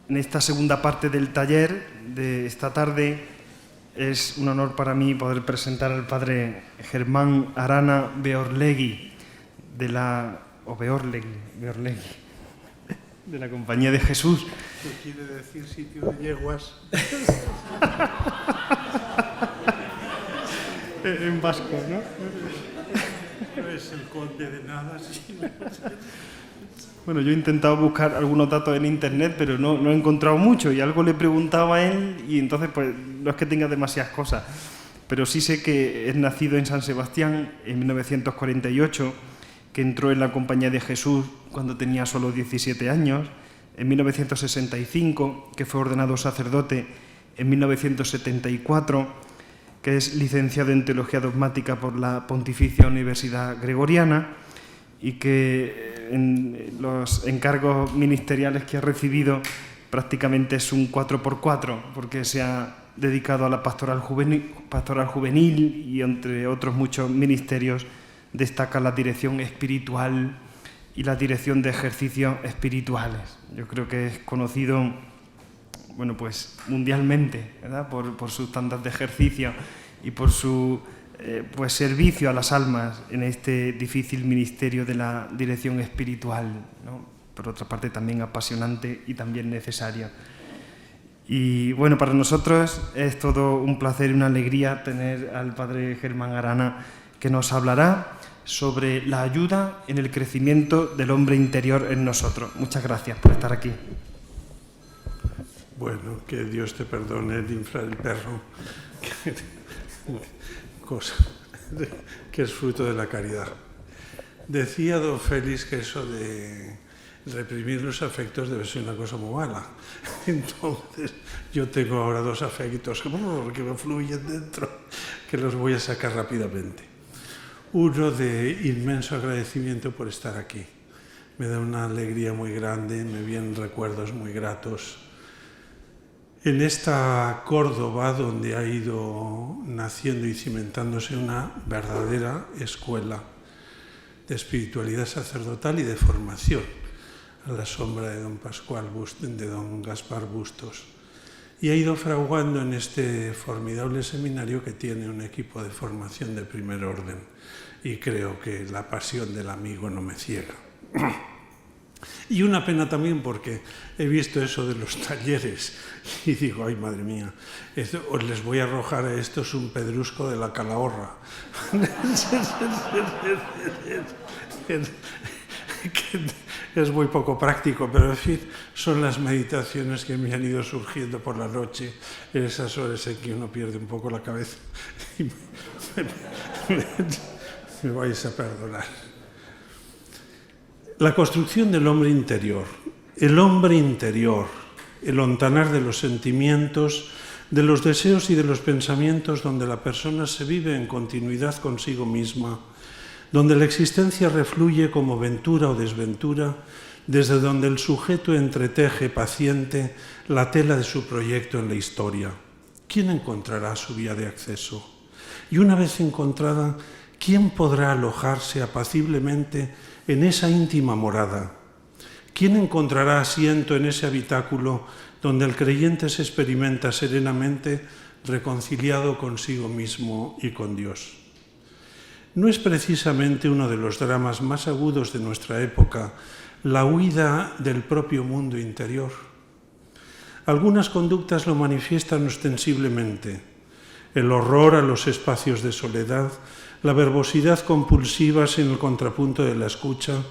En esta segunda parte del taller de esta tarde es un honor para mí poder presentar al padre Germán Arana Beorlegui de la Compañía de Jesús. ¿Qué quiere decir sitio de yeguas? En vasco, ¿no? No es el conde de nada, sino... Bueno, yo he intentado buscar algunos datos en internet, pero no he encontrado mucho, y algo le preguntaba a él, y entonces pues no es que tenga demasiadas cosas, pero sí sé que es nacido en San Sebastián en 1948, que entró en la Compañía de Jesús cuando tenía solo 17 años, en 1965, que fue ordenado sacerdote en 1974, que es licenciado en Teología Dogmática por la Pontificia Universidad Gregoriana, y que en los encargos ministeriales que ha recibido prácticamente es un 4x4, porque se ha dedicado a la pastoral juvenil y entre otros muchos ministerios destaca la dirección espiritual y la dirección de ejercicios espirituales. Yo creo que es conocido, bueno, pues mundialmente, ¿verdad? Por sus tandas de ejercicio y por su pues servicio a las almas en este difícil ministerio de la dirección espiritual, ¿no? Por otra parte también apasionante y también necesario. Y bueno, para nosotros es todo un placer y una alegría tener al padre Germán Arana, que nos hablará sobre la ayuda en el crecimiento del hombre interior en nosotros. Muchas gracias por estar aquí. Bueno, que Dios te perdone el inflar el perro, cosa que es fruto de la caridad. Decía don Félix que eso de reprimir los afectos debe ser una cosa muy mala. Entonces, yo tengo ahora dos afectos que me fluyen dentro, que los voy a sacar rápidamente. Uno de inmenso agradecimiento por estar aquí. Me da una alegría muy grande, me vienen recuerdos muy gratos. En esta Córdoba, donde ha ido naciendo y cimentándose una verdadera escuela de espiritualidad sacerdotal y de formación, a la sombra de don don Gaspar Bustos, y ha ido fraguando en este formidable seminario que tiene un equipo de formación de primer orden, y creo que la pasión del amigo no me ciega. Y una pena también porque he visto eso de los talleres y digo, ay madre mía, os les voy a arrojar a estos un pedrusco de la Calahorra. Es muy poco práctico, pero en fin, son las meditaciones que me han ido surgiendo por la noche, en esas horas en que uno pierde un poco la cabeza. Y me vais a perdonar. La construcción del hombre interior, el hontanar de los sentimientos, de los deseos y de los pensamientos, donde la persona se vive en continuidad consigo misma, donde la existencia refluye como ventura o desventura, desde donde el sujeto entreteje paciente la tela de su proyecto en la historia. ¿Quién encontrará su vía de acceso? Y una vez encontrada, ¿quién podrá alojarse apaciblemente en esa íntima morada? ¿Quién encontrará asiento en ese habitáculo donde el creyente se experimenta serenamente reconciliado consigo mismo y con Dios? ¿No es precisamente uno de los dramas más agudos de nuestra época la huida del propio mundo interior? Algunas conductas lo manifiestan ostensiblemente: el horror a los espacios de soledad, la verbosidad compulsiva sin el contrapunto de la escucha,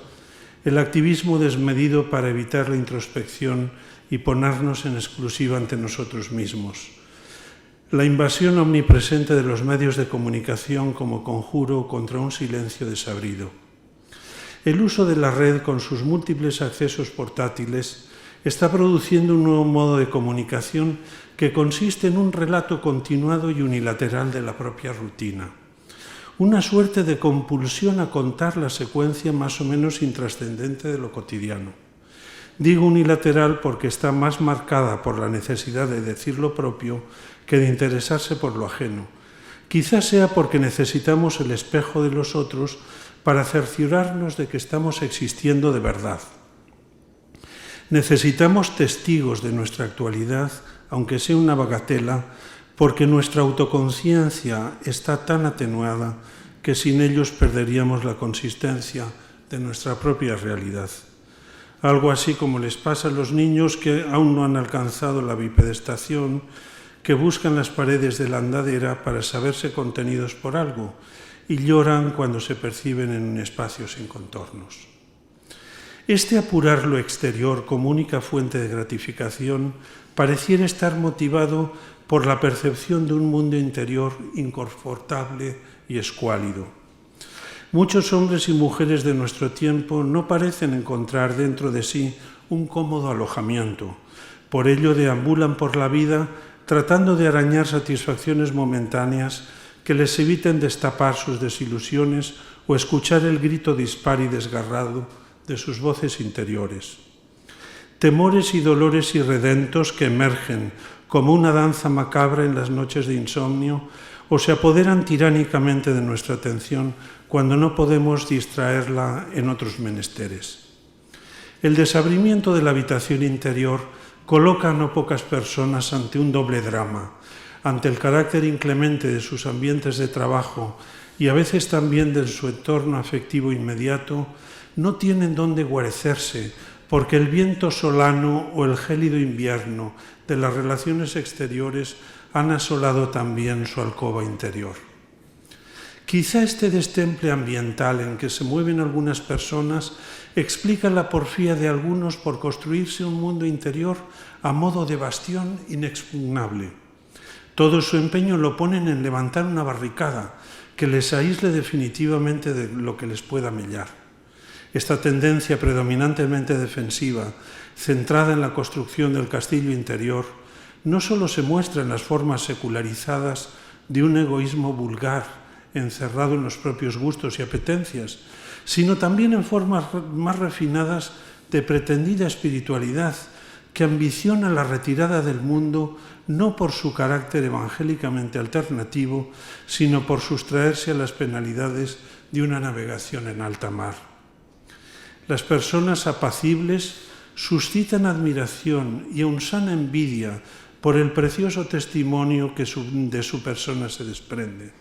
el activismo desmedido para evitar la introspección y ponernos en exclusiva ante nosotros mismos, la invasión omnipresente de los medios de comunicación como conjuro contra un silencio desabrido. El uso de la red con sus múltiples accesos portátiles está produciendo un nuevo modo de comunicación que consiste en un relato continuado y unilateral de la propia rutina. Una suerte de compulsión a contar la secuencia más o menos intrascendente de lo cotidiano. Digo unilateral porque está más marcada por la necesidad de decir lo propio que de interesarse por lo ajeno. Quizás sea porque necesitamos el espejo de los otros para cerciorarnos de que estamos existiendo de verdad. Necesitamos testigos de nuestra actualidad, aunque sea una bagatela, porque nuestra autoconciencia está tan atenuada que sin ellos perderíamos la consistencia de nuestra propia realidad. Algo así como les pasa a los niños que aún no han alcanzado la bipedestación, que buscan las paredes de la andadera para saberse contenidos por algo y lloran cuando se perciben en un espacio sin contornos. Este apurar lo exterior como única fuente de gratificación pareciera estar motivado por la percepción de un mundo interior inconfortable y escuálido. Muchos hombres y mujeres de nuestro tiempo no parecen encontrar dentro de sí un cómodo alojamiento. Por ello deambulan por la vida tratando de arañar satisfacciones momentáneas que les eviten destapar sus desilusiones o escuchar el grito dispar y desgarrado de sus voces interiores. Temores y dolores irredentos que emergen como una danza macabra en las noches de insomnio o se apoderan tiránicamente de nuestra atención cuando no podemos distraerla en otros menesteres. El desabrimiento de la habitación interior coloca a no pocas personas ante un doble drama, ante el carácter inclemente de sus ambientes de trabajo y a veces también de su entorno afectivo inmediato. No tienen dónde guarecerse porque el viento solano o el gélido invierno de las relaciones exteriores han asolado también su alcoba interior. Quizá este destemple ambiental en que se mueven algunas personas explica la porfía de algunos por construirse un mundo interior a modo de bastión inexpugnable. Todo su empeño lo ponen en levantar una barricada que les aísle definitivamente de lo que les pueda mellar. Esta tendencia predominantemente defensiva, centrada en la construcción del castillo interior, no solo se muestra en las formas secularizadas de un egoísmo vulgar, encerrado en los propios gustos y apetencias, sino también en formas más refinadas de pretendida espiritualidad que ambiciona la retirada del mundo no por su carácter evangélicamente alternativo, sino por sustraerse a las penalidades de una navegación en alta mar. Las personas apacibles suscitan admiración y aun sana envidia por el precioso testimonio que de su persona se desprende.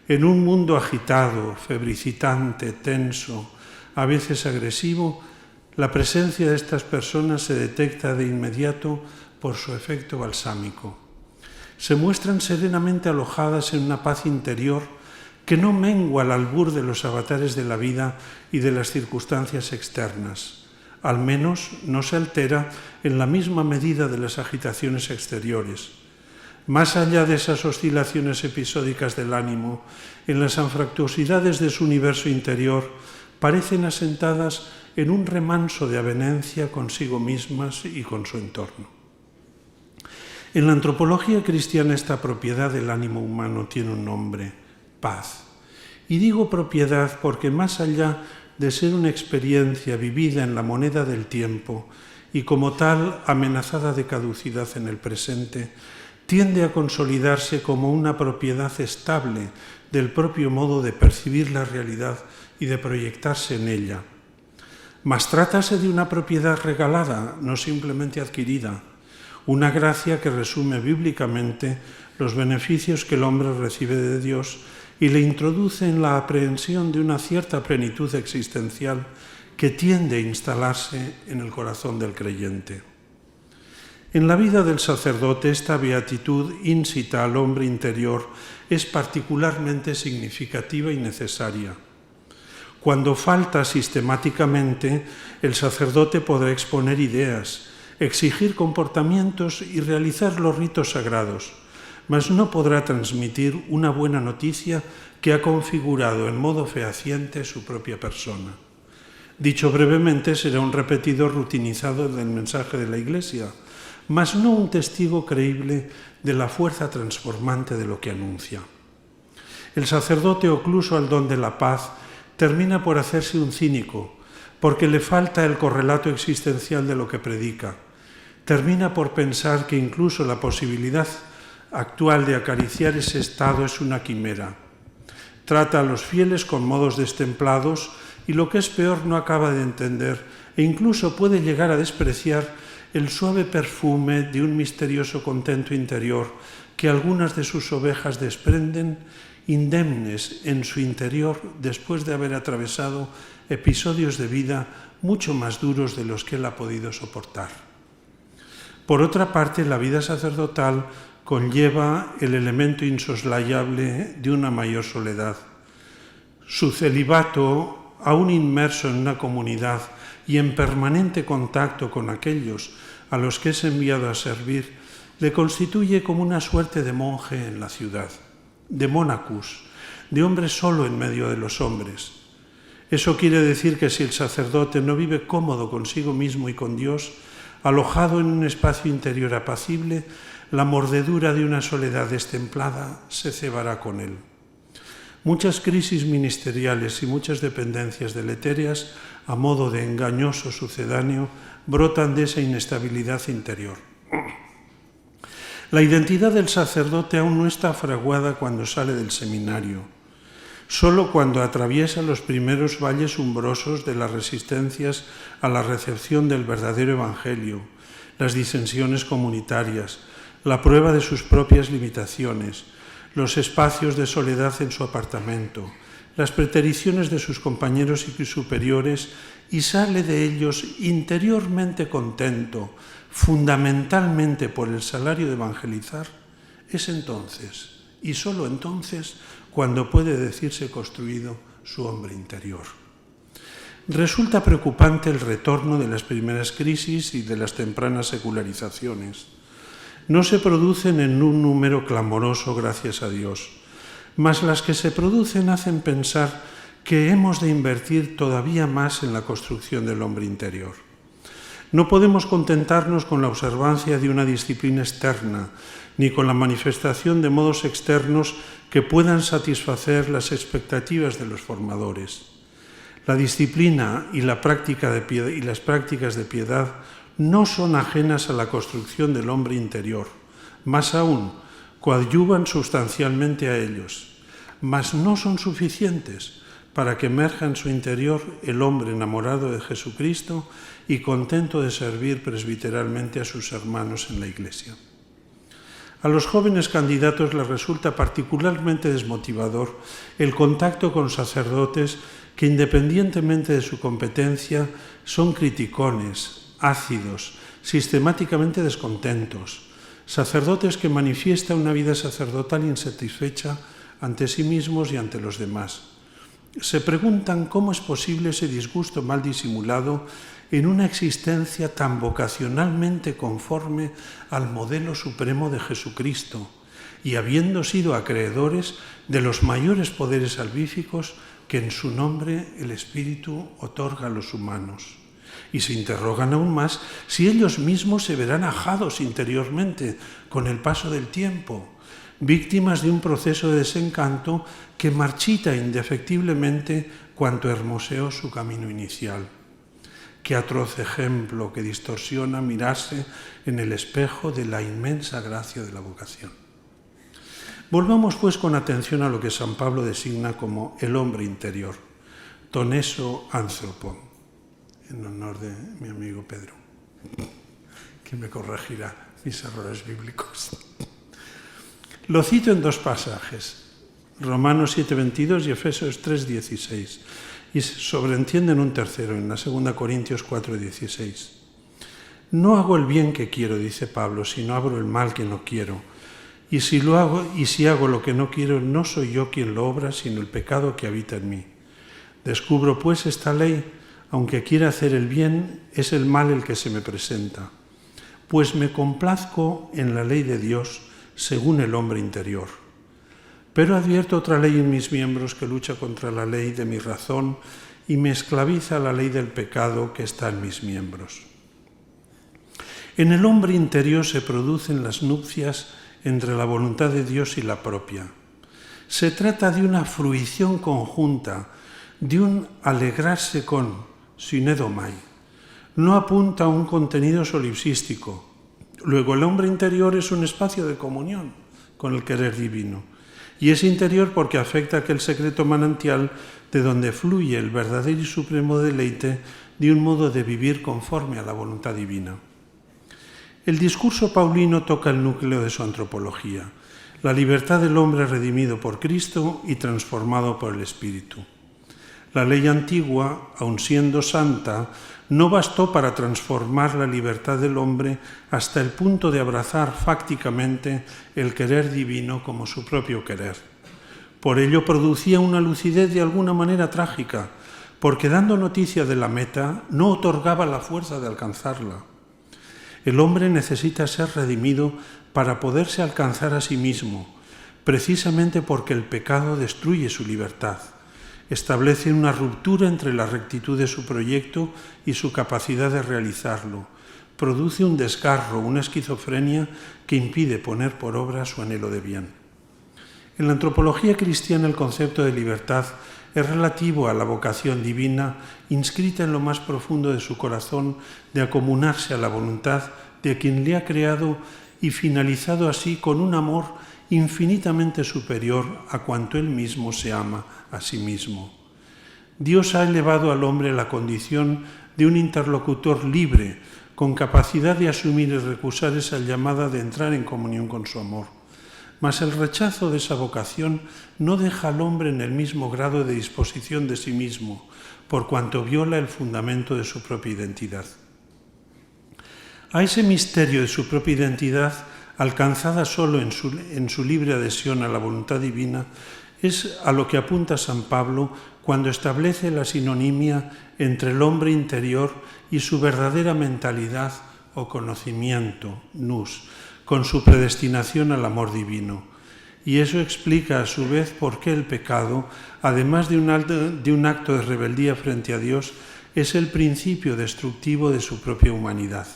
En un mundo agitado, febricitante, tenso, a veces agresivo, la presencia de estas personas se detecta de inmediato por su efecto balsámico. Se muestran serenamente alojadas en una paz interior que no mengua al albur de los avatares de la vida y de las circunstancias externas. Al menos no se altera en la misma medida de las agitaciones exteriores. Más allá de esas oscilaciones episódicas del ánimo, en las anfractuosidades de su universo interior, parecen asentadas en un remanso de avenencia consigo mismas y con su entorno. En la antropología cristiana esta propiedad del ánimo humano tiene un nombre: paz. Y digo propiedad porque más allá de ser una experiencia vivida en la moneda del tiempo y como tal amenazada de caducidad en el presente, tiende a consolidarse como una propiedad estable del propio modo de percibir la realidad y de proyectarse en ella. Mas trátase de una propiedad regalada, no simplemente adquirida, una gracia que resume bíblicamente los beneficios que el hombre recibe de Dios y le introduce en la aprehensión de una cierta plenitud existencial que tiende a instalarse en el corazón del creyente. En la vida del sacerdote, esta beatitud íncita al hombre interior es particularmente significativa y necesaria. Cuando falta sistemáticamente, el sacerdote podrá exponer ideas, exigir comportamientos y realizar los ritos sagrados, mas no podrá transmitir una buena noticia que ha configurado en modo fehaciente su propia persona. Dicho brevemente, será un repetidor rutinizado del mensaje de la Iglesia, mas no un testigo creíble de la fuerza transformante de lo que anuncia. El sacerdote, ocluso al don de la paz, termina por hacerse un cínico, porque le falta el correlato existencial de lo que predica. Termina por pensar que incluso la posibilidad actual de acariciar ese estado es una quimera. Trata a los fieles con modos destemplados y, lo que es peor, no acaba de entender e incluso puede llegar a despreciar el suave perfume de un misterioso contento interior que algunas de sus ovejas desprenden, indemnes en su interior después de haber atravesado episodios de vida mucho más duros de los que él ha podido soportar. Por otra parte, la vida sacerdotal conlleva el elemento insoslayable de una mayor soledad. Su celibato, aún inmerso en una comunidad y en permanente contacto con aquellos a los que es enviado a servir, le constituye como una suerte de monje en la ciudad, de monacus, de hombre solo en medio de los hombres. Eso quiere decir que si el sacerdote no vive cómodo consigo mismo y con Dios, alojado en un espacio interior apacible, la mordedura de una soledad destemplada se cebará con él. Muchas crisis ministeriales y muchas dependencias deletéreas, a modo de engañoso sucedáneo, brotan de esa inestabilidad interior. La identidad del sacerdote aún no está fraguada cuando sale del seminario. Solo cuando atraviesa los primeros valles umbrosos de las resistencias a la recepción del verdadero evangelio, las disensiones comunitarias, la prueba de sus propias limitaciones, los espacios de soledad en su apartamento, las pretericiones de sus compañeros y superiores, y sale de ellos interiormente contento, fundamentalmente por el salario de evangelizar, es entonces, y solo entonces, cuando puede decirse construido su hombre interior. Resulta preocupante el retorno de las primeras crisis y de las tempranas secularizaciones. No se producen en un número clamoroso, gracias a Dios, mas las que se producen hacen pensar que hemos de invertir todavía más en la construcción del hombre interior. No podemos contentarnos con la observancia de una disciplina externa, ni con la manifestación de modos externos que puedan satisfacer las expectativas de los formadores. La disciplina y las prácticas de piedad no son ajenas a la construcción del hombre interior, más aún, coadyuvan sustancialmente a ellos, mas no son suficientes para que emerja en su interior el hombre enamorado de Jesucristo y contento de servir presbiteralmente a sus hermanos en la Iglesia. A los jóvenes candidatos les resulta particularmente desmotivador el contacto con sacerdotes que, independientemente de su competencia, son criticones, ácidos, sistemáticamente descontentos, sacerdotes que manifiestan una vida sacerdotal insatisfecha ante sí mismos y ante los demás. Se preguntan cómo es posible ese disgusto mal disimulado en una existencia tan vocacionalmente conforme al modelo supremo de Jesucristo y habiendo sido acreedores de los mayores poderes salvíficos que en su nombre el Espíritu otorga a los humanos. Y se interrogan aún más si ellos mismos se verán ajados interiormente con el paso del tiempo, víctimas de un proceso de desencanto que marchita indefectiblemente cuanto hermoseó su camino inicial. Qué atroz ejemplo que distorsiona mirarse en el espejo de la inmensa gracia de la vocación. Volvamos pues con atención a lo que San Pablo designa como el hombre interior, toneso anthropon, en honor de mi amigo Pedro, que me corregirá mis errores bíblicos. Lo cito en dos pasajes, Romanos 7:22 y Efesios 3:16, y se sobreentiende en un tercero, en la 2 Corintios 4:16. No hago el bien que quiero, dice Pablo, sino hago el mal que no quiero. Y si hago lo que no quiero, no soy yo quien lo obra, sino el pecado que habita en mí. Descubro pues esta ley, aunque quiera hacer el bien, es el mal el que se me presenta. Pues me complazco en la ley de Dios, según el hombre interior. Pero advierto otra ley en mis miembros que lucha contra la ley de mi razón y me esclaviza la ley del pecado que está en mis miembros. En el hombre interior se producen las nupcias entre la voluntad de Dios y la propia. Se trata de una fruición conjunta, de un alegrarse con, sinedomai. No apunta a un contenido solipsístico. Luego, el hombre interior es un espacio de comunión con el querer divino. Y es interior porque afecta a aquel secreto manantial de donde fluye el verdadero y supremo deleite de un modo de vivir conforme a la voluntad divina. El discurso paulino toca el núcleo de su antropología, la libertad del hombre redimido por Cristo y transformado por el Espíritu. La ley antigua, aun siendo santa, no bastó para transformar la libertad del hombre hasta el punto de abrazar fácticamente el querer divino como su propio querer. Por ello producía una lucidez de alguna manera trágica, porque dando noticia de la meta no otorgaba la fuerza de alcanzarla. El hombre necesita ser redimido para poderse alcanzar a sí mismo, precisamente porque el pecado destruye su libertad. Establece una ruptura entre la rectitud de su proyecto y su capacidad de realizarlo. Produce un desgarro, una esquizofrenia que impide poner por obra su anhelo de bien. En la antropología cristiana el concepto de libertad es relativo a la vocación divina inscrita en lo más profundo de su corazón de acomunarse a la voluntad de quien le ha creado y finalizado así con un amor infinitamente superior a cuanto él mismo se ama a sí mismo. Dios ha elevado al hombre a la condición de un interlocutor libre, con capacidad de asumir y recusar esa llamada de entrar en comunión con su amor. Mas el rechazo de esa vocación no deja al hombre en el mismo grado de disposición de sí mismo, por cuanto viola el fundamento de su propia identidad. A ese misterio de su propia identidad, alcanzada solo en su libre adhesión a la voluntad divina, es a lo que apunta San Pablo cuando establece la sinonimia entre el hombre interior y su verdadera mentalidad o conocimiento, nous, con su predestinación al amor divino. Y eso explica a su vez por qué el pecado, además de un acto de rebeldía frente a Dios, es el principio destructivo de su propia humanidad.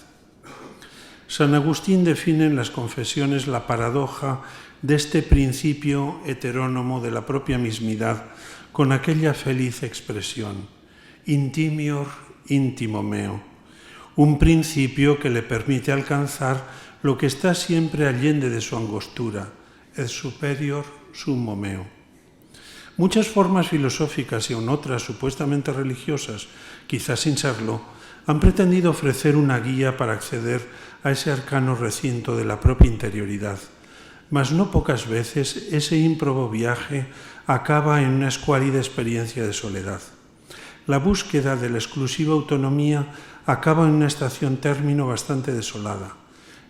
San Agustín define en las Confesiones la paradoja de este principio heterónomo de la propia mismidad con aquella feliz expresión, intimior intimo meo, un principio que le permite alcanzar lo que está siempre allende de su angostura, el superior sumo meo. Muchas formas filosóficas y aun otras supuestamente religiosas, quizás sin serlo, han pretendido ofrecer una guía para acceder a ese arcano recinto de la propia interioridad, mas no pocas veces ese ímprobo viaje acaba en una escuálida experiencia de soledad. La búsqueda de la exclusiva autonomía acaba en una estación término bastante desolada,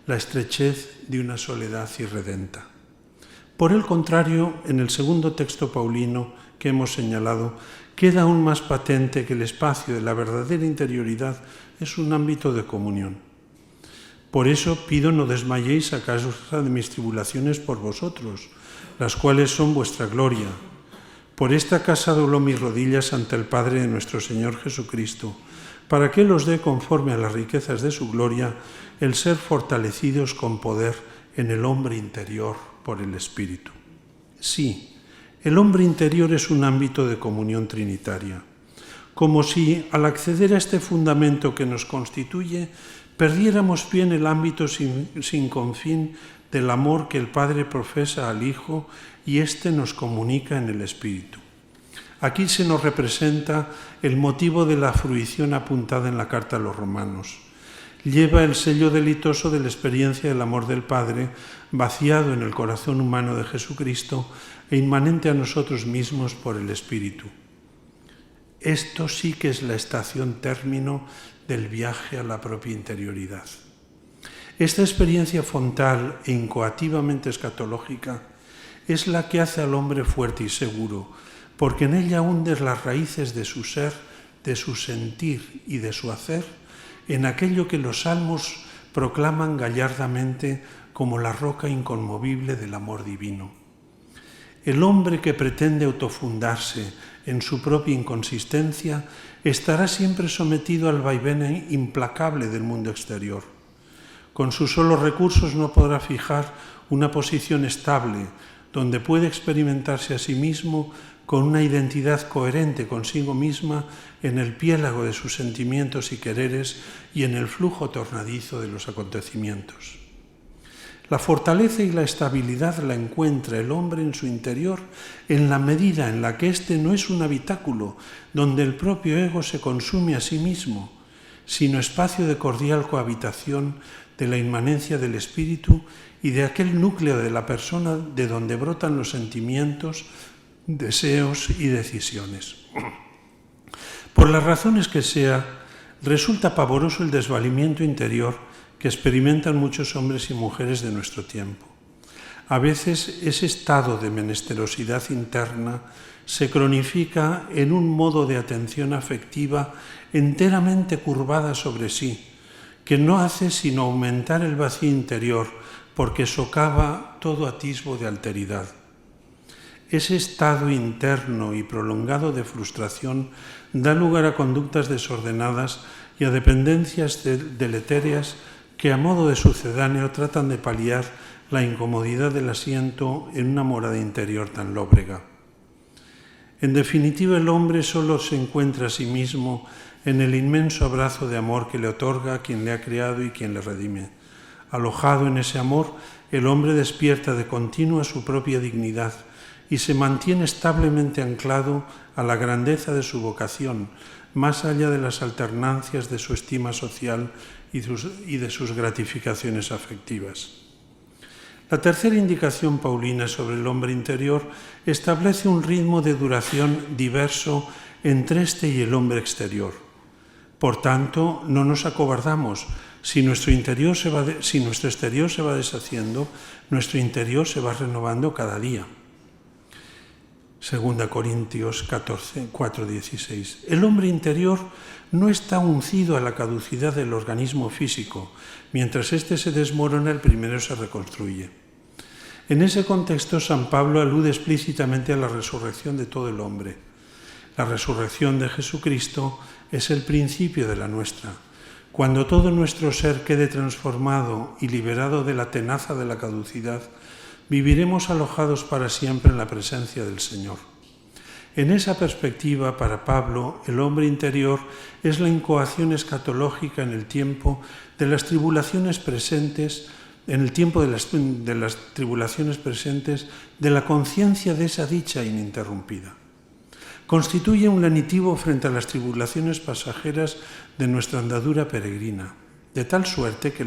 la estrechez de una soledad irredenta. Por el contrario, en el segundo texto paulino que hemos señalado, queda aún más patente que el espacio de la verdadera interioridad es un ámbito de comunión. Por eso pido no desmayéis a causa de mis tribulaciones por vosotros, las cuales son vuestra gloria. Por esta casa doblo mis rodillas ante el Padre de nuestro Señor Jesucristo, para que Él os dé conforme a las riquezas de su gloria el ser fortalecidos con poder en el hombre interior por el Espíritu. Sí, el hombre interior es un ámbito de comunión trinitaria, como si al acceder a este fundamento que nos constituye perdiéramos pie en el ámbito sin confín del amor que el Padre profesa al Hijo y éste nos comunica en el Espíritu. Aquí se nos representa el motivo de la fruición apuntada en la carta a los Romanos. Lleva el sello delitoso de la experiencia del amor del Padre vaciado en el corazón humano de Jesucristo e inmanente a nosotros mismos por el Espíritu. Esto sí que es la estación término del viaje a la propia interioridad. Esta experiencia fontal e incoativamente escatológica es la que hace al hombre fuerte y seguro, porque en ella hunde las raíces de su ser, de su sentir y de su hacer, en aquello que los salmos proclaman gallardamente como la roca inconmovible del amor divino. El hombre que pretende autofundarse en su propia inconsistencia estará siempre sometido al vaivén implacable del mundo exterior. Con sus solos recursos no podrá fijar una posición estable donde puede experimentarse a sí mismo con una identidad coherente consigo misma en el piélago de sus sentimientos y quereres y en el flujo tornadizo de los acontecimientos. La fortaleza y la estabilidad la encuentra el hombre en su interior en la medida en la que éste no es un habitáculo donde el propio ego se consume a sí mismo, sino espacio de cordial cohabitación de la inmanencia del espíritu y de aquel núcleo de la persona de donde brotan los sentimientos, deseos y decisiones. Por las razones que sea, resulta pavoroso el desvalimiento interior que experimentan muchos hombres y mujeres de nuestro tiempo. A veces ese estado de menesterosidad interna se cronifica en un modo de atención afectiva enteramente curvada sobre sí, que no hace sino aumentar el vacío interior porque socava todo atisbo de alteridad. Ese estado interno y prolongado de frustración da lugar a conductas desordenadas y a dependencias deletéreas que a modo de sucedáneo tratan de paliar la incomodidad del asiento en una morada interior tan lóbrega. En definitiva, el hombre solo se encuentra a sí mismo en el inmenso abrazo de amor que le otorga quien le ha creado y quien le redime. Alojado en ese amor, el hombre despierta de continuo a su propia dignidad y se mantiene establemente anclado a la grandeza de su vocación, más allá de las alternancias de su estima social y de sus gratificaciones afectivas. La tercera indicación paulina sobre el hombre interior establece un ritmo de duración diverso entre este y el hombre exterior. Por tanto, no nos acobardamos. Si nuestro exterior se va deshaciendo, nuestro interior se va renovando cada día. 2 Corintios 4:16. El hombre interior no está uncido a la caducidad del organismo físico. Mientras éste se desmorona, el primero se reconstruye. En ese contexto, San Pablo alude explícitamente a la resurrección de todo el hombre. La resurrección de Jesucristo es el principio de la nuestra. Cuando todo nuestro ser quede transformado y liberado de la tenaza de la caducidad, viviremos alojados para siempre en la presencia del Señor. En esa perspectiva, para Pablo, el hombre interior es la incoación escatológica en el tiempo de las tribulaciones presentes, de la conciencia de esa dicha ininterrumpida. Constituye un lenitivo frente a las tribulaciones pasajeras de nuestra andadura peregrina, de tal suerte que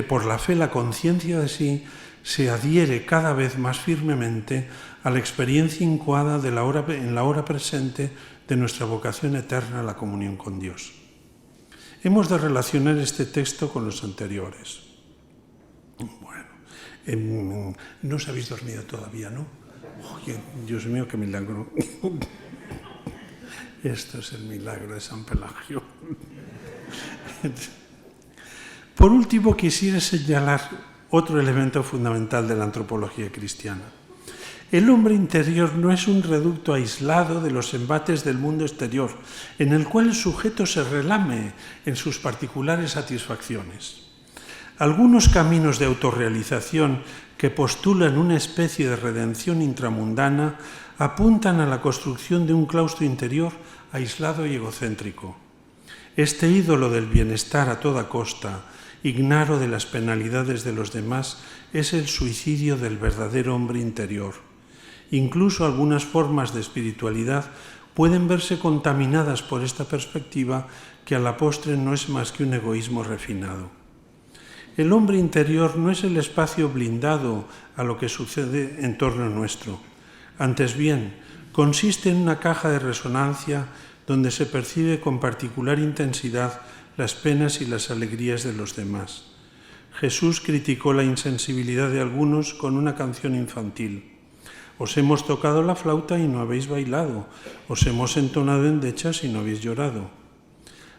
por la fe la conciencia de sí se adhiere cada vez más firmemente a la experiencia incoada en la hora presente de nuestra vocación eterna a la comunión con Dios. Hemos de relacionar este texto con los anteriores. Bueno, no os habéis dormido todavía, ¿no? Oye, Dios mío, qué milagro. Esto es el milagro de San Pelagio. Por último, quisiera señalar otro elemento fundamental de la antropología cristiana. El hombre interior no es un reducto aislado de los embates del mundo exterior, en el cual el sujeto se relame en sus particulares satisfacciones. Algunos caminos de autorrealización que postulan una especie de redención intramundana apuntan a la construcción de un claustro interior aislado y egocéntrico. Este ídolo del bienestar a toda costa, ignaro de las penalidades de los demás, es el suicidio del verdadero hombre interior. Incluso algunas formas de espiritualidad pueden verse contaminadas por esta perspectiva que a la postre no es más que un egoísmo refinado. El hombre interior no es el espacio blindado a lo que sucede en torno nuestro. Antes bien, consiste en una caja de resonancia donde se percibe con particular intensidad las penas y las alegrías de los demás. Jesús criticó la insensibilidad de algunos con una canción infantil. Os hemos tocado la flauta y no habéis bailado, os hemos entonado endechas y no habéis llorado.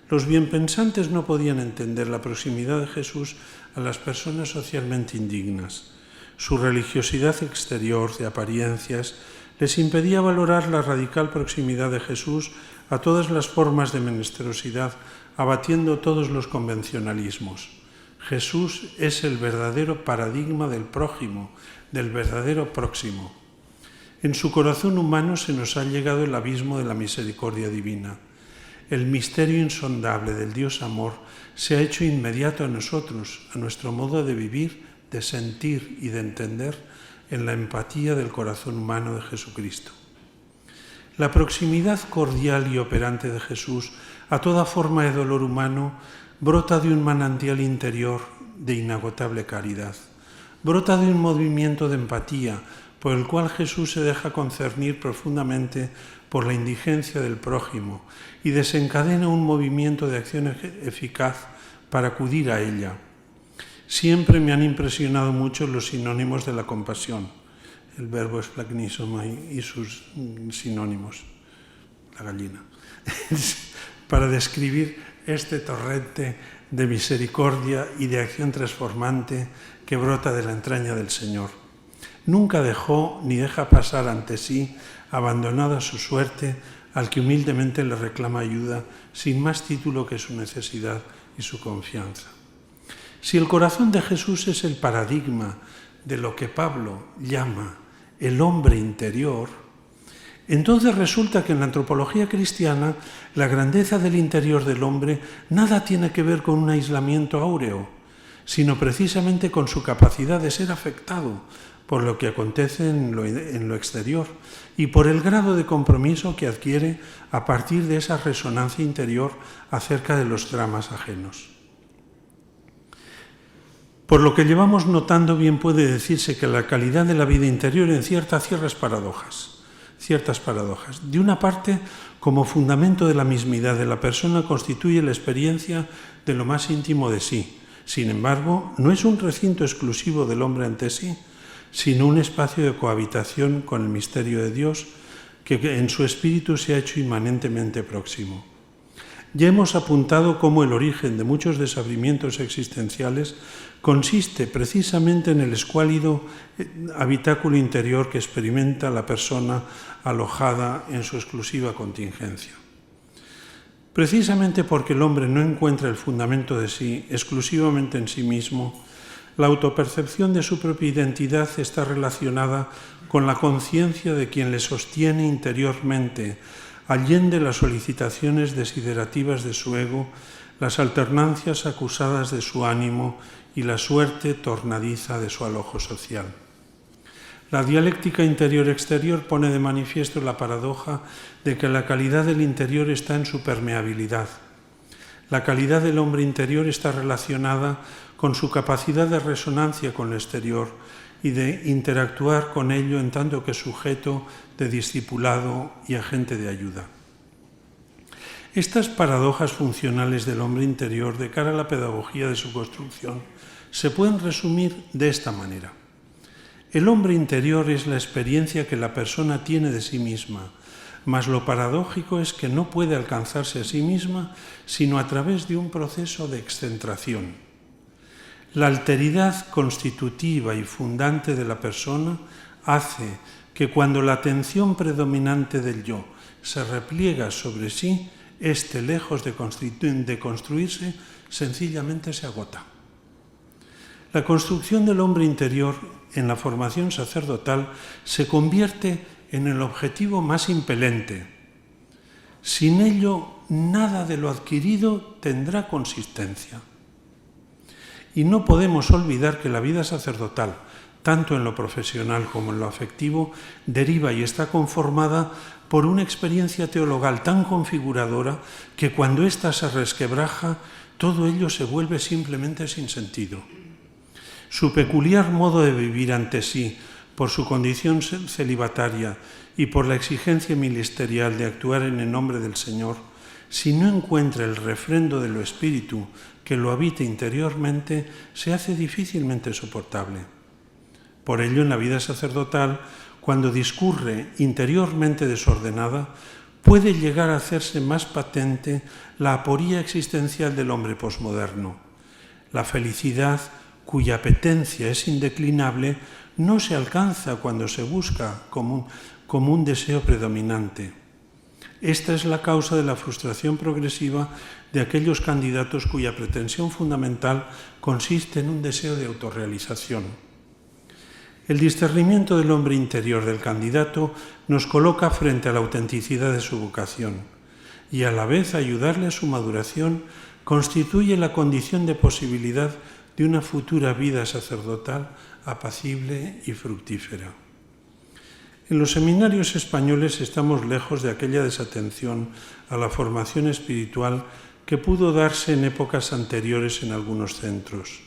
Los bienpensantes no podían entender la proximidad de Jesús a las personas socialmente indignas. Su religiosidad exterior de apariencias les impedía valorar la radical proximidad de Jesús a todas las formas de menesterosidad, abatiendo todos los convencionalismos. Jesús es el verdadero paradigma del prójimo, del verdadero próximo. En su corazón humano se nos ha llegado el abismo de la misericordia divina. El misterio insondable del Dios amor se ha hecho inmediato a nosotros, a nuestro modo de vivir, de sentir y de entender en la empatía del corazón humano de Jesucristo. La proximidad cordial y operante de Jesús a toda forma de dolor humano brota de un manantial interior de inagotable caridad. Brota de un movimiento de empatía por el cual Jesús se deja concernir profundamente por la indigencia del prójimo y desencadena un movimiento de acción eficaz para acudir a ella. Siempre me han impresionado mucho los sinónimos de la compasión, el verbo splagnisomai y sus sinónimos, la gallina, para describir este torrente de misericordia y de acción transformante que brota de la entraña del Señor. Nunca dejó ni deja pasar ante sí, abandonado a su suerte, al que humildemente le reclama ayuda, sin más título que su necesidad y su confianza. Si el corazón de Jesús es el paradigma de lo que Pablo llama el hombre interior, entonces resulta que en la antropología cristiana la grandeza del interior del hombre nada tiene que ver con un aislamiento áureo, sino precisamente con su capacidad de ser afectado por lo que acontece en lo exterior y por el grado de compromiso que adquiere a partir de esa resonancia interior acerca de los dramas ajenos. Por lo que llevamos notando, bien puede decirse que la calidad de la vida interior encierra ciertas paradojas. De una parte, como fundamento de la mismidad de la persona, constituye la experiencia de lo más íntimo de sí. Sin embargo, no es un recinto exclusivo del hombre ante sí, sino un espacio de cohabitación con el misterio de Dios que en su espíritu se ha hecho inmanentemente próximo. Ya hemos apuntado cómo el origen de muchos desabrimientos existenciales consiste precisamente en el escuálido habitáculo interior que experimenta la persona alojada en su exclusiva contingencia. Precisamente porque el hombre no encuentra el fundamento de sí exclusivamente en sí mismo, la autopercepción de su propia identidad está relacionada con la conciencia de quien le sostiene interiormente, allende las solicitaciones desiderativas de su ego, las alternancias acusadas de su ánimo y la suerte tornadiza de su alojo social. La dialéctica interior-exterior pone de manifiesto la paradoja de que la calidad del interior está en su permeabilidad. La calidad del hombre interior está relacionada con su capacidad de resonancia con el exterior y de interactuar con ello en tanto que sujeto de discipulado y agente de ayuda. Estas paradojas funcionales del hombre interior de cara a la pedagogía de su construcción se pueden resumir de esta manera. El hombre interior es la experiencia que la persona tiene de sí misma, mas lo paradójico es que no puede alcanzarse a sí misma sino a través de un proceso de excentración. La alteridad constitutiva y fundante de la persona hace que cuando la atención predominante del yo se repliega sobre sí, éste, lejos de construirse, sencillamente se agota. La construcción del hombre interior en la formación sacerdotal se convierte en el objetivo más impelente. Sin ello, nada de lo adquirido tendrá consistencia. Y no podemos olvidar que la vida sacerdotal, tanto en lo profesional como en lo afectivo, deriva y está conformada por una experiencia teologal tan configuradora que cuando ésta se resquebraja, todo ello se vuelve simplemente sin sentido. Su peculiar modo de vivir ante sí, por su condición celibataria y por la exigencia ministerial de actuar en el nombre del Señor, si no encuentra el refrendo de lo espíritu que lo habita interiormente, se hace difícilmente soportable. Por ello, en la vida sacerdotal, cuando discurre interiormente desordenada, puede llegar a hacerse más patente la aporía existencial del hombre posmoderno. La felicidad, cuya apetencia es indeclinable, no se alcanza cuando se busca como un deseo predominante. Esta es la causa de la frustración progresiva de aquellos candidatos cuya pretensión fundamental consiste en un deseo de autorrealización. El discernimiento del hombre interior del candidato nos coloca frente a la autenticidad de su vocación y a la vez ayudarle a su maduración constituye la condición de posibilidad de una futura vida sacerdotal apacible y fructífera. En los seminarios españoles estamos lejos de aquella desatención a la formación espiritual que pudo darse en épocas anteriores en algunos centros.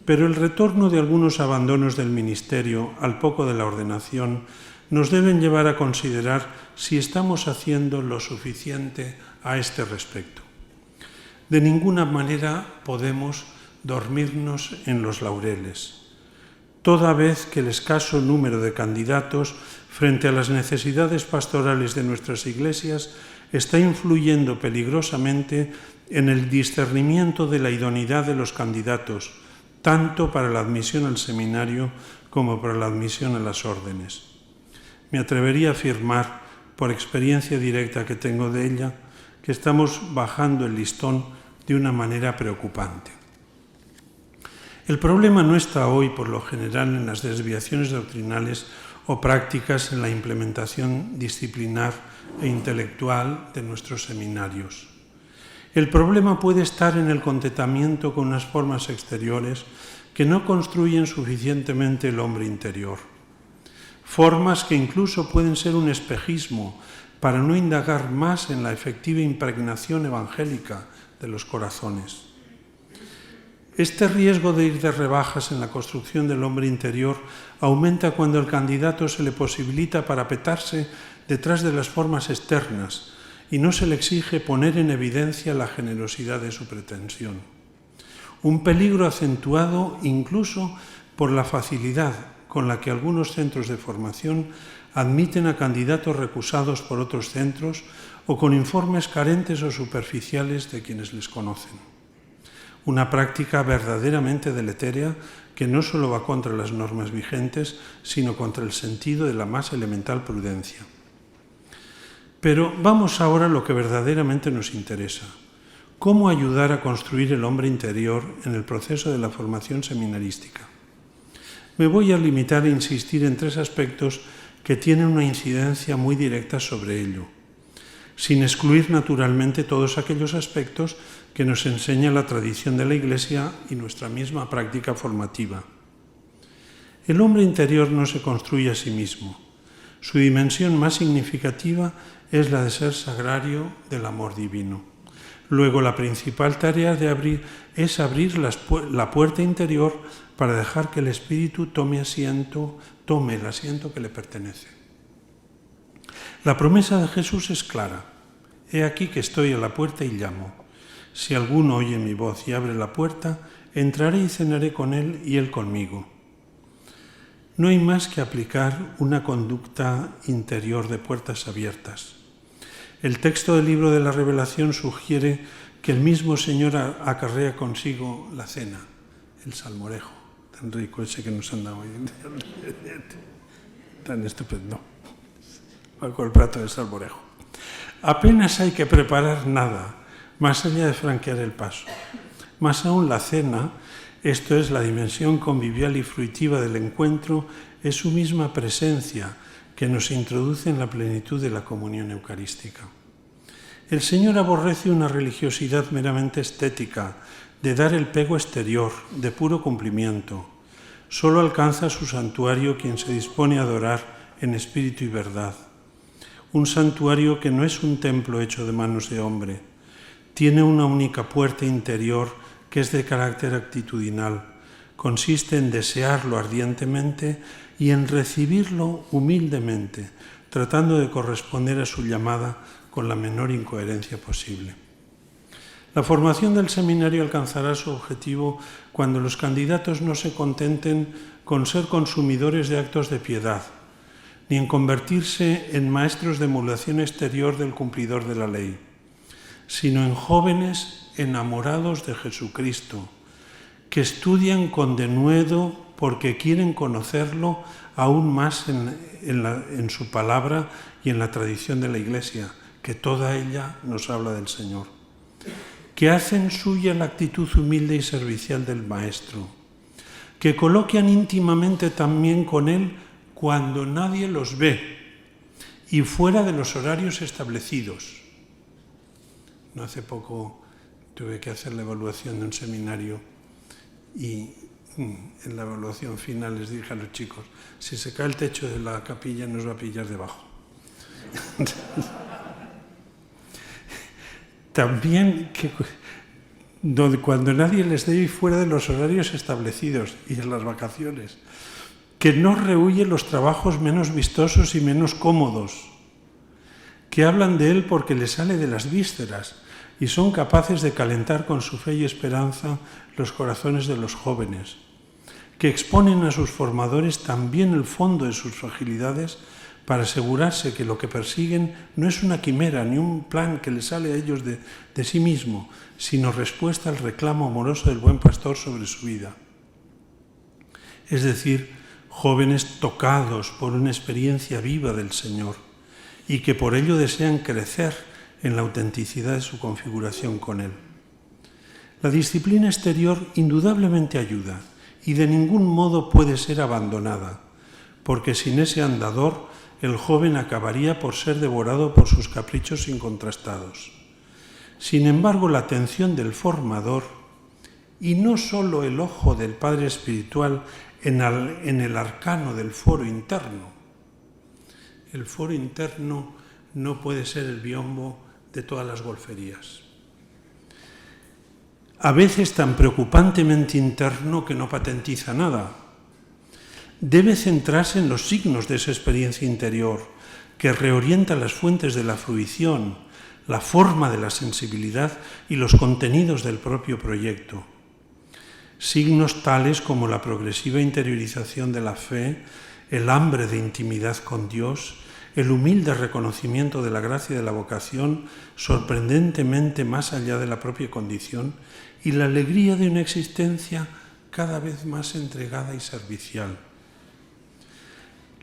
Pero el retorno de algunos abandonos del ministerio al poco de la ordenación nos deben llevar a considerar si estamos haciendo lo suficiente a este respecto. De ninguna manera podemos dormirnos en los laureles, toda vez que el escaso número de candidatos frente a las necesidades pastorales de nuestras iglesias está influyendo peligrosamente en el discernimiento de la idoneidad de los candidatos, tanto para la admisión al seminario como para la admisión a las órdenes. Me atrevería a afirmar, por experiencia directa que tengo de ella, que estamos bajando el listón de una manera preocupante. El problema no está hoy, por lo general, en las desviaciones doctrinales o prácticas en la implementación disciplinar e intelectual de nuestros seminarios. El problema puede estar en el contentamiento con unas formas exteriores que no construyen suficientemente el hombre interior. Formas que incluso pueden ser un espejismo para no indagar más en la efectiva impregnación evangélica de los corazones. Este riesgo de ir de rebajas en la construcción del hombre interior aumenta cuando al candidato se le posibilita parapetarse detrás de las formas externas y no se le exige poner en evidencia la generosidad de su pretensión. Un peligro acentuado incluso por la facilidad con la que algunos centros de formación admiten a candidatos recusados por otros centros o con informes carentes o superficiales de quienes les conocen. Una práctica verdaderamente deletérea que no solo va contra las normas vigentes, sino contra el sentido de la más elemental prudencia. Pero vamos ahora a lo que verdaderamente nos interesa. ¿Cómo ayudar a construir el hombre interior en el proceso de la formación seminarística? Me voy a limitar a insistir en 3 aspectos que tienen una incidencia muy directa sobre ello, sin excluir naturalmente todos aquellos aspectos que nos enseña la tradición de la Iglesia y nuestra misma práctica formativa. El hombre interior no se construye a sí mismo. Su dimensión más significativa es la de ser sagrario del amor divino. Luego, la principal tarea es abrir la puerta interior para dejar que el Espíritu tome el asiento que le pertenece. La promesa de Jesús es clara. He aquí que estoy a la puerta y llamo. Si alguno oye mi voz y abre la puerta, entraré y cenaré con él y él conmigo. No hay más que aplicar una conducta interior de puertas abiertas. El texto del libro de la Revelación sugiere que el mismo Señor acarrea consigo la cena, el salmorejo, tan rico ese que nos han dado hoy, tan estupendo, con el plato de salmorejo. Apenas hay que preparar nada, más allá de franquear el paso. Más aún la cena, esto es la dimensión convivial y fruitiva del encuentro, es su misma presencia que nos introduce en la plenitud de la comunión eucarística. El Señor aborrece una religiosidad meramente estética, de dar el pego exterior, de puro cumplimiento. Solo alcanza su santuario quien se dispone a adorar en espíritu y verdad. Un santuario que no es un templo hecho de manos de hombre. Tiene una única puerta interior que es de carácter actitudinal. Consiste en desearlo ardientemente y en recibirlo humildemente, tratando de corresponder a su llamada con la menor incoherencia posible. La formación del seminario alcanzará su objetivo cuando los candidatos no se contenten con ser consumidores de actos de piedad, ni en convertirse en maestros de emulación exterior del cumplidor de la ley, sino en jóvenes enamorados de Jesucristo, que estudian con denuedo porque quieren conocerlo aún más en su palabra y en la tradición de la Iglesia, que toda ella nos habla del Señor, que hacen suya la actitud humilde y servicial del Maestro, que coloquian íntimamente también con Él cuando nadie los ve y fuera de los horarios establecidos. No hace poco tuve que hacer la evaluación de un seminario Y en la evaluación final les dije a los chicos, si se cae el techo de la capilla nos va a pillar debajo. También cuando nadie les dé ir fuera de los horarios establecidos y en las vacaciones, que no rehúye los trabajos menos vistosos y menos cómodos, que hablan de él porque les sale de las vísceras y son capaces de calentar con su fe y esperanza los corazones de los jóvenes, que exponen a sus formadores también el fondo de sus fragilidades para asegurarse que lo que persiguen no es una quimera ni un plan que les sale a ellos de sí mismo, sino respuesta al reclamo amoroso del buen pastor sobre su vida. Es decir, jóvenes tocados por una experiencia viva del Señor y que por ello desean crecer en la autenticidad de su configuración con Él. La disciplina exterior indudablemente ayuda y de ningún modo puede ser abandonada, porque sin ese andador el joven acabaría por ser devorado por sus caprichos incontrastados. Sin embargo, la atención del formador, y no solo el ojo del Padre Espiritual en el arcano del foro interno. El foro interno no puede ser el biombo de todas las golferías. A veces tan preocupantemente interno que no patentiza nada. Debe centrarse en los signos de esa experiencia interior, que reorienta las fuentes de la fruición, la forma de la sensibilidad y los contenidos del propio proyecto. Signos tales como la progresiva interiorización de la fe, el hambre de intimidad con Dios, el humilde reconocimiento de la gracia de la vocación, sorprendentemente más allá de la propia condición, y la alegría de una existencia cada vez más entregada y servicial.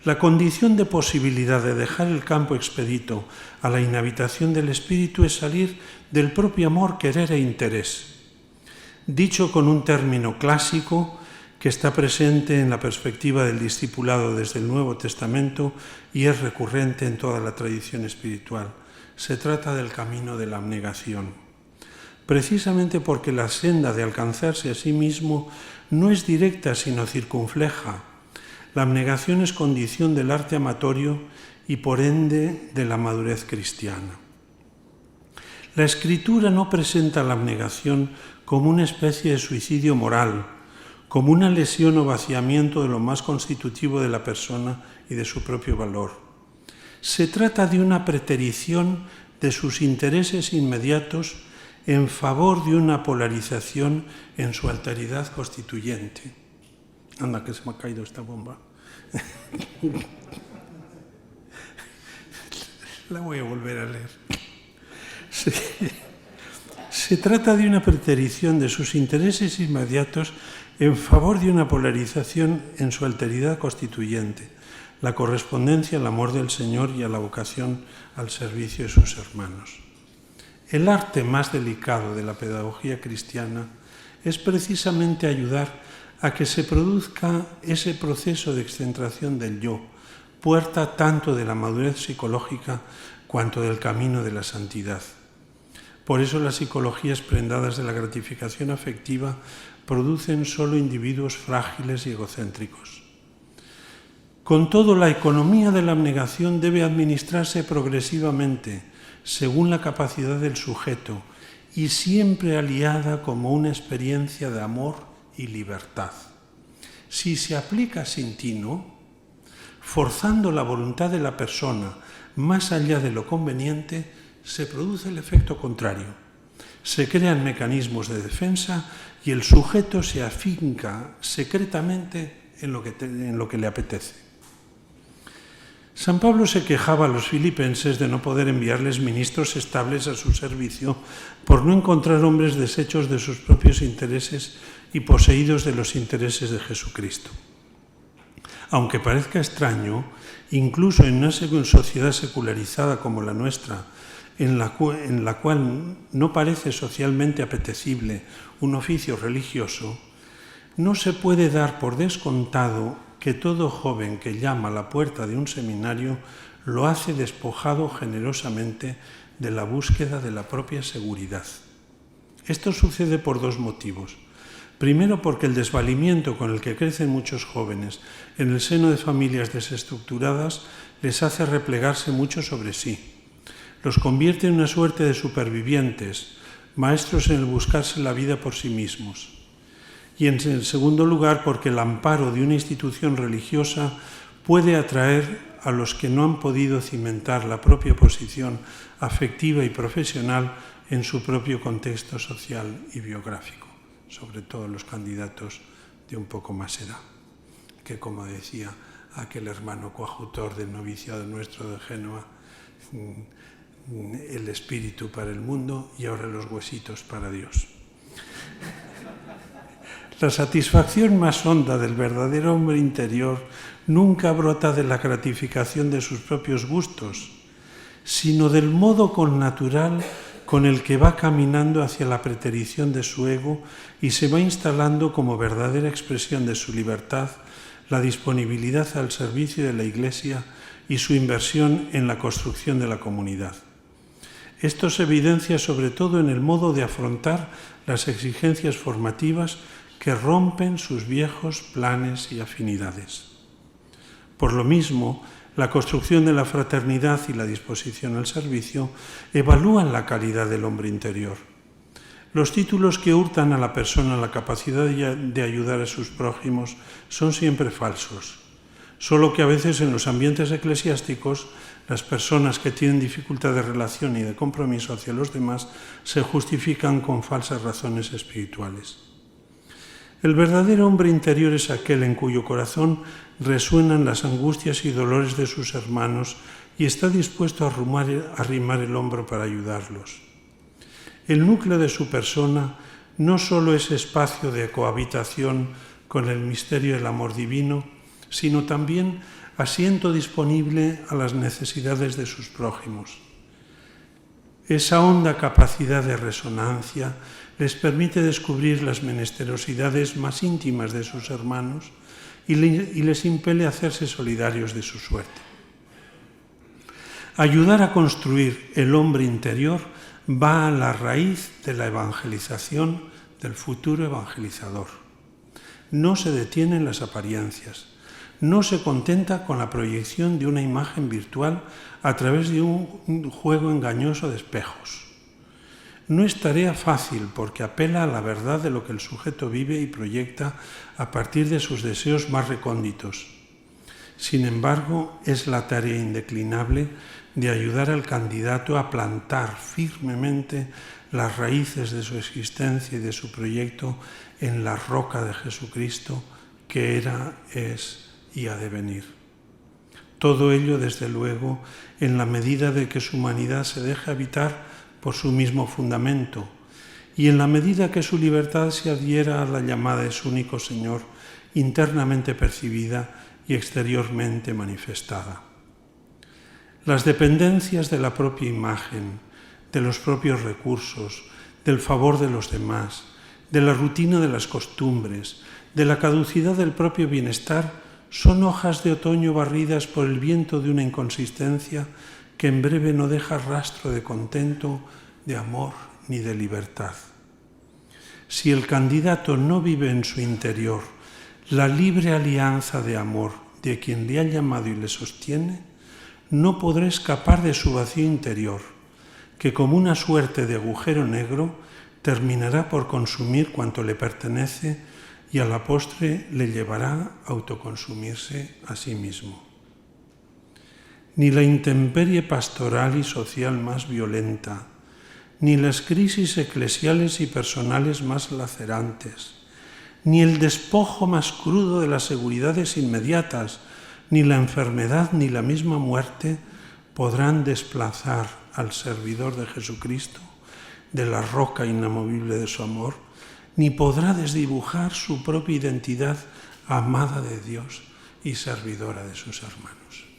La condición de posibilidad de dejar el campo expedito a la inhabitación del espíritu es salir del propio amor, querer e interés. Dicho con un término clásico que está presente en la perspectiva del discipulado desde el Nuevo Testamento y es recurrente en toda la tradición espiritual. Se trata del camino de la abnegación. Precisamente porque la senda de alcanzarse a sí mismo no es directa sino circunfleja. La abnegación es condición del arte amatorio y por ende de la madurez cristiana. La Escritura no presenta la abnegación como una especie de suicidio moral, como una lesión o vaciamiento de lo más constitutivo de la persona y de su propio valor. Se trata de una preterición de sus intereses inmediatos en favor de una polarización en su alteridad constituyente. Anda, que se me ha caído esta bomba. La voy a volver a leer. Se trata de una preterición de sus intereses inmediatos en favor de una polarización en su alteridad constituyente, la correspondencia al amor del Señor y a la vocación al servicio de sus hermanos. El arte más delicado de la pedagogía cristiana es precisamente ayudar a que se produzca ese proceso de excentración del yo, puerta tanto de la madurez psicológica cuanto del camino de la santidad. Por eso las psicologías prendadas de la gratificación afectiva producen solo individuos frágiles y egocéntricos. Con todo, la economía de la abnegación debe administrarse progresivamente, según la capacidad del sujeto, y siempre aliada como una experiencia de amor y libertad. Si se aplica sin tino, forzando la voluntad de la persona más allá de lo conveniente, se produce el efecto contrario. Se crean mecanismos de defensa y el sujeto se afinca secretamente en lo que le apetece. San Pablo se quejaba a los filipenses de no poder enviarles ministros estables a su servicio por no encontrar hombres deshechos de sus propios intereses y poseídos de los intereses de Jesucristo. Aunque parezca extraño, incluso en una sociedad secularizada como la nuestra, en la cual no parece socialmente apetecible un oficio religioso, no se puede dar por descontado que todo joven que llama a la puerta de un seminario lo hace despojado generosamente de la búsqueda de la propia seguridad. Esto sucede por dos motivos. Primero porque el desvalimiento con el que crecen muchos jóvenes en el seno de familias desestructuradas les hace replegarse mucho sobre sí. Los convierte en una suerte de supervivientes, maestros en el buscarse la vida por sí mismos. Y en segundo lugar porque el amparo de una institución religiosa puede atraer a los que no han podido cimentar la propia posición afectiva y profesional en su propio contexto social y biográfico, sobre todo los candidatos de un poco más edad, que como decía aquel hermano coadjutor del noviciado nuestro de Génova, el espíritu para el mundo y ahora los huesitos para Dios. La satisfacción más honda del verdadero hombre interior nunca brota de la gratificación de sus propios gustos, sino del modo connatural con el que va caminando hacia la preterición de su ego y se va instalando como verdadera expresión de su libertad la disponibilidad al servicio de la Iglesia y su inversión en la construcción de la comunidad. Esto se evidencia sobre todo en el modo de afrontar las exigencias formativas que rompen sus viejos planes y afinidades. Por lo mismo, la construcción de la fraternidad y la disposición al servicio evalúan la calidad del hombre interior. Los títulos que hurtan a la persona la capacidad de ayudar a sus prójimos son siempre falsos, solo que a veces en los ambientes eclesiásticos las personas que tienen dificultad de relación y de compromiso hacia los demás se justifican con falsas razones espirituales. El verdadero hombre interior es aquel en cuyo corazón resuenan las angustias y dolores de sus hermanos y está dispuesto a arrimar el hombro para ayudarlos. El núcleo de su persona no solo es espacio de cohabitación con el misterio del amor divino, sino también asiento disponible a las necesidades de sus prójimos. Esa honda capacidad de resonancia les permite descubrir las menesterosidades más íntimas de sus hermanos y les impele a hacerse solidarios de su suerte. Ayudar a construir el hombre interior va a la raíz de la evangelización del futuro evangelizador. No se detiene en las apariencias, no se contenta con la proyección de una imagen virtual a través de un juego engañoso de espejos. No es tarea fácil porque apela a la verdad de lo que el sujeto vive y proyecta a partir de sus deseos más recónditos. Sin embargo, es la tarea indeclinable de ayudar al candidato a plantar firmemente las raíces de su existencia y de su proyecto en la roca de Jesucristo, que era, es y ha de venir. Todo ello, desde luego, en la medida de que su humanidad se deje habitar por su mismo fundamento y en la medida que su libertad se adhiera a la llamada de su único Señor, internamente percibida y exteriormente manifestada. Las dependencias de la propia imagen, de los propios recursos, del favor de los demás, de la rutina de las costumbres, de la caducidad del propio bienestar, son hojas de otoño barridas por el viento de una inconsistencia que en breve no deja rastro de contento, de amor ni de libertad. Si el candidato no vive en su interior la libre alianza de amor de quien le ha llamado y le sostiene, no podrá escapar de su vacío interior, que como una suerte de agujero negro terminará por consumir cuanto le pertenece y a la postre le llevará a autoconsumirse a sí mismo. Ni la intemperie pastoral y social más violenta, ni las crisis eclesiales y personales más lacerantes, ni el despojo más crudo de las seguridades inmediatas, ni la enfermedad ni la misma muerte podrán desplazar al servidor de Jesucristo de la roca inamovible de su amor, ni podrá desdibujar su propia identidad amada de Dios y servidora de sus hermanos.